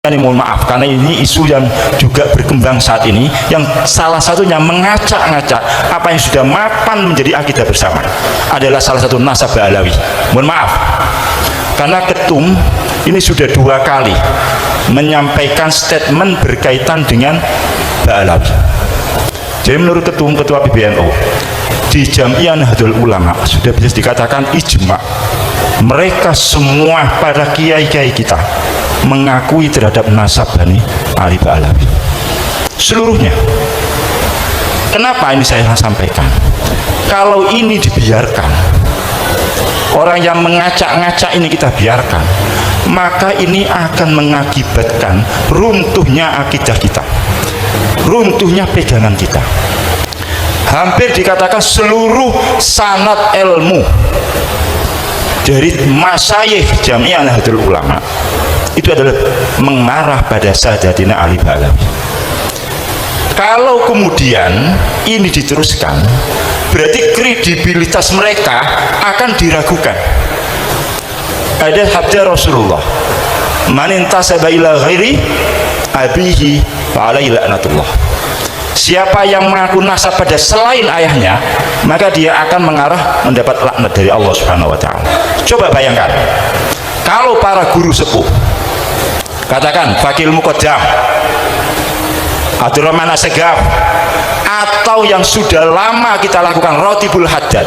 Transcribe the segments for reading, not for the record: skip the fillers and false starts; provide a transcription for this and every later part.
Ini mohon maaf karena ini isu yang juga berkembang saat ini, yang salah satunya mengacak-ngacak apa yang sudah mapan menjadi akidah bersama adalah salah satu nasab Ba'alawi. Mohon maaf karena ketum ini sudah 2 kali menyampaikan statement berkaitan dengan Ba'alawi. Jadi menurut ketua PBNU di Jamiah Nahdlatul Ulama sudah bisa dikatakan ijma, mereka semua para kiai-kiai kita mengakui terhadap nasab Bani Ali Ba'alawi seluruhnya. Kenapa ini saya sampaikan? Kalau ini dibiarkan, orang yang mengacak-ngacak ini kita biarkan, maka ini akan mengakibatkan runtuhnya akidah kita, runtuhnya pegangan kita. Hampir dikatakan seluruh sanad ilmu dari masyayikh Jamiah Nahdlatul Ulama itu adalah mengarah pada Sayyidina Ali Ba'alawi. Kalau kemudian ini diteruskan, berarti kredibilitas mereka akan diragukan. Ada sabda Rasulullah, man intasaba ila ghairi abihi fa alaihi la'natullah. Siapa yang mengaku nasab pada selain ayahnya, maka dia akan mengarah mendapat laknat dari Allah Subhanahu wa taala. Coba bayangkan, kalau para guru sepuh, katakan Fakil Muqaddam, Abdurrahman As-Segaf, atau yang sudah lama kita lakukan Rotibul Haddad,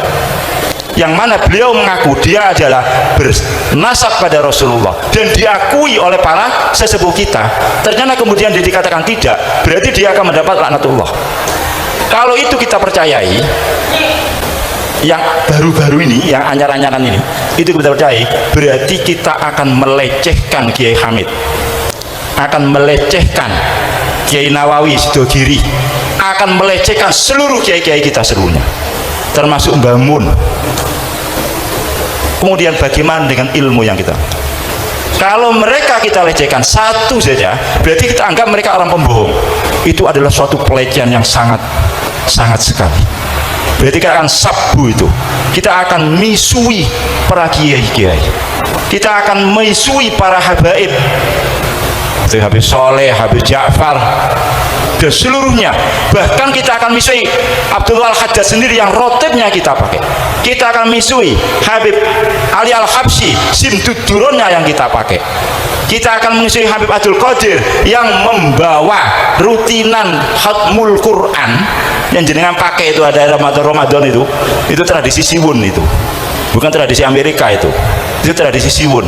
yang mana beliau mengaku dia adalah bernasab pada Rasulullah dan diakui oleh para sesepuh kita, ternyata kemudian dia dikatakan tidak, berarti dia akan mendapat laknatullah. Kalau itu kita percayai, yang baru-baru ini, yang anyar-anyaran ini, itu kita percayai, berarti kita akan melecehkan Kiai Hamid, akan melecehkan Kiai Nawawi Sidogiri, akan melecehkan seluruh kiai-kiai kita seluruhnya, termasuk Mbah Mun. Kemudian bagaimana dengan ilmu yang kita? Kalau mereka kita lecehkan satu saja, berarti kita anggap mereka orang pembohong. Itu adalah suatu pelecehan yang sangat sekali. Berarti kita akan sabu itu. Kita akan misui para kiai-kiai. Kita akan misui para habaib. Habib Soleh, Habib Ja'far, dan seluruhnya. Bahkan kita akan misui Abdullah Al-Haddad sendiri yang rotibnya kita pakai. Kita akan misui Habib Ali Al-Habsyi, simduduronnya yang kita pakai. Kita akan misui Habib Abdul Qadir yang membawa rutinan khatmul Quran yang jenengan pakai itu, ada Ramadan itu tradisi Siwun, itu bukan tradisi Amerika, itu tradisi Siwun.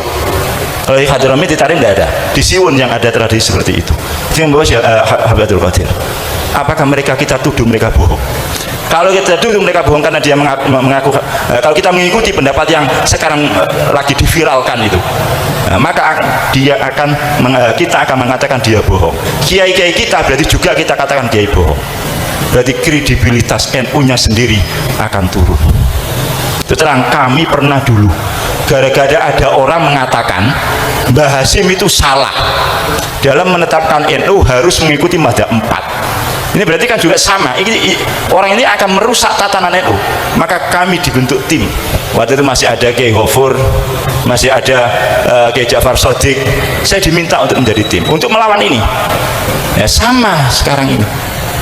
Kalau di Hadrami ditarik tidak ada, di Siwun yang ada tradisi seperti itu. Yang membawa Habib Abdul Qadir. Apakah mereka kita tuduh mereka bohong? Kalau kita tuduh mereka bohong karena dia mengaku, kalau kita mengikuti pendapat yang sekarang lagi diviralkan itu, maka kita akan mengatakan dia bohong. Kiai-kiai kita berarti juga kita katakan kiai bohong. Berarti kredibilitas NU-nya sendiri akan turun. Itu terang, kami pernah dulu gara-gara ada orang mengatakan Mbah Hasyim itu salah dalam menetapkan NU harus mengikuti mazhab 4. Ini berarti kan juga sama, orang ini akan merusak tatanan NU. Maka kami dibentuk tim. Waktu itu masih ada Kiai Ghafur, masih ada Kiai Ja'far Shadiq. Saya diminta untuk menjadi tim untuk melawan ini. Ya, sama sekarang ini,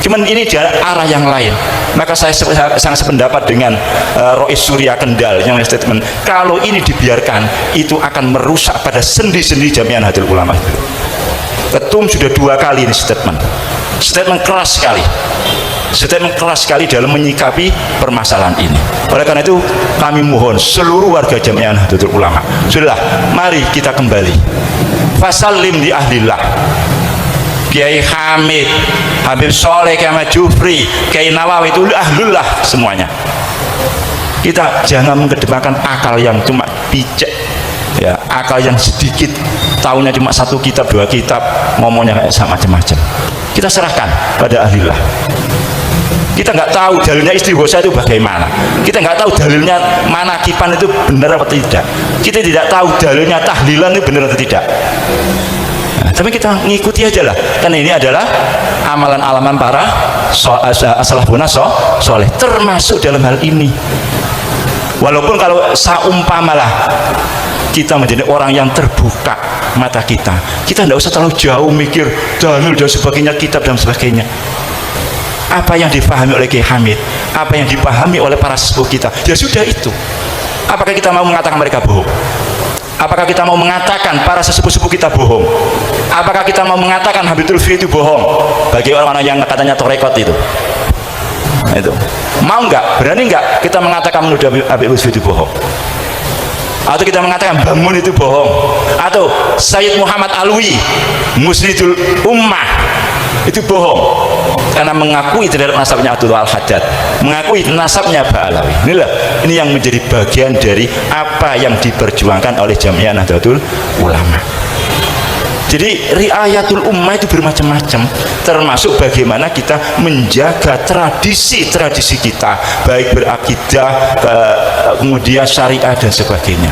cuman ini di arah yang lain. Maka saya sangat sependapat dengan Rois Surya Kendal yang statement, kalau ini dibiarkan itu akan merusak pada sendi-sendi Jamiah Nahdlatul Ulama. Ketum sudah 2 kali ini statement keras sekali dalam menyikapi permasalahan ini. Oleh karena itu kami mohon seluruh warga Jamiah Nahdlatul Ulama, sudahlah, mari kita kembali fasallim di ahlillah. Kiai Hamid, Habib Soleh, Kiai Ahmad Jufri, Kiai Nawawi itu ahlullah semuanya. Kita jangan mengedepankan akal yang cuma picek, ya, akal yang sedikit, tahunya cuma 1 kitab 2 kitab, ngomongnya kayak sama macam-macam. Kita serahkan pada ahlillah. Kita nggak tahu dalilnya istighosa itu bagaimana, kita nggak tahu dalilnya manakipan itu benar atau tidak, kita tidak tahu dalilnya tahlilan itu benar atau tidak. Tapi kita ngikuti aja lah, karena ini adalah amalan-alaman para salafun soleh, termasuk dalam hal ini. Walaupun kalau saumpamalah kita menjadi orang yang terbuka mata kita. Kita tidak usah terlalu jauh mikir dalil dan sebagainya, kitab dan sebagainya. Apa yang dipahami oleh Kiai Hamid, apa yang dipahami oleh para sepuh kita, ya sudah itu. Apakah kita mau mengatakan mereka bohong? Apakah kita mau mengatakan para sesepuh-sepuh kita bohong? Apakah kita mau mengatakan Habib Lutfi itu bohong? Bagi orang-orang yang katanya torekot itu mau nggak? Berani nggak kita mengatakan menuduh Habib Lutfi itu bohong? Atau kita mengatakan Bamun itu bohong? Atau Sayyid Muhammad Alwi Musnidul Ummah itu bohong karena mengakui terhadap nasabnya Abdullah Al-Haddad, mengakui nasabnya Ba'alawi. Ini yang menjadi bagian dari apa yang diperjuangkan oleh Jamiah Nahdlatul Ulama. Jadi riayatul ummah itu bermacam-macam, termasuk bagaimana kita menjaga tradisi-tradisi kita, baik berakidah, kemudian syariah dan sebagainya.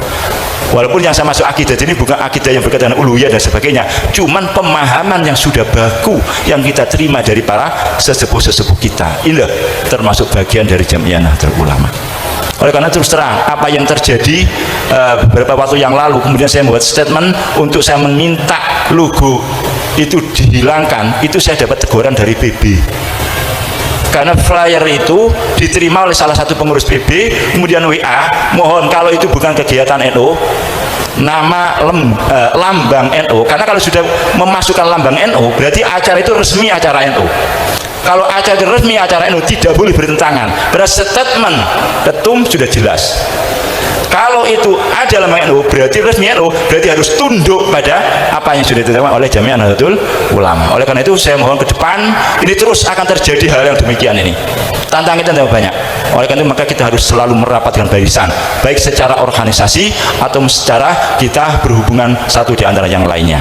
Walaupun yang saya masuk akidah ini bukan akidah yang berkaitan dengan uluhiyah dan sebagainya, cuman pemahaman yang sudah baku yang kita terima dari para sesepuh-sesepuh kita. Inilah termasuk bagian dari Jamiah Nahdlatul Ulama. Oleh karena terus terang apa yang terjadi beberapa waktu yang lalu, kemudian saya membuat statement untuk saya meminta logo itu dihilangkan, itu saya dapat teguran dari PB. Karena flyer itu diterima oleh salah satu pengurus PB, kemudian WA, mohon kalau itu bukan kegiatan NU, nama lambang NU, karena kalau sudah memasukkan lambang NU berarti acara itu resmi acara NU. Kalau acara resmi acara NU tidak boleh bertentangan. Berarti statement ketum sudah jelas. Kalau itu ada lambang NU berarti resmi NU, berarti harus tunduk pada apa yang sudah ditetapkan oleh Jamiah Nahdlatul Ulama. Oleh karena itu saya mohon ke depan ini terus akan terjadi hal yang demikian ini. Tantangan kita tambah banyak. Oleh karena itu maka kita harus selalu merapat dengan barisan, baik secara organisasi atau secara kita berhubungan satu di antara yang lainnya.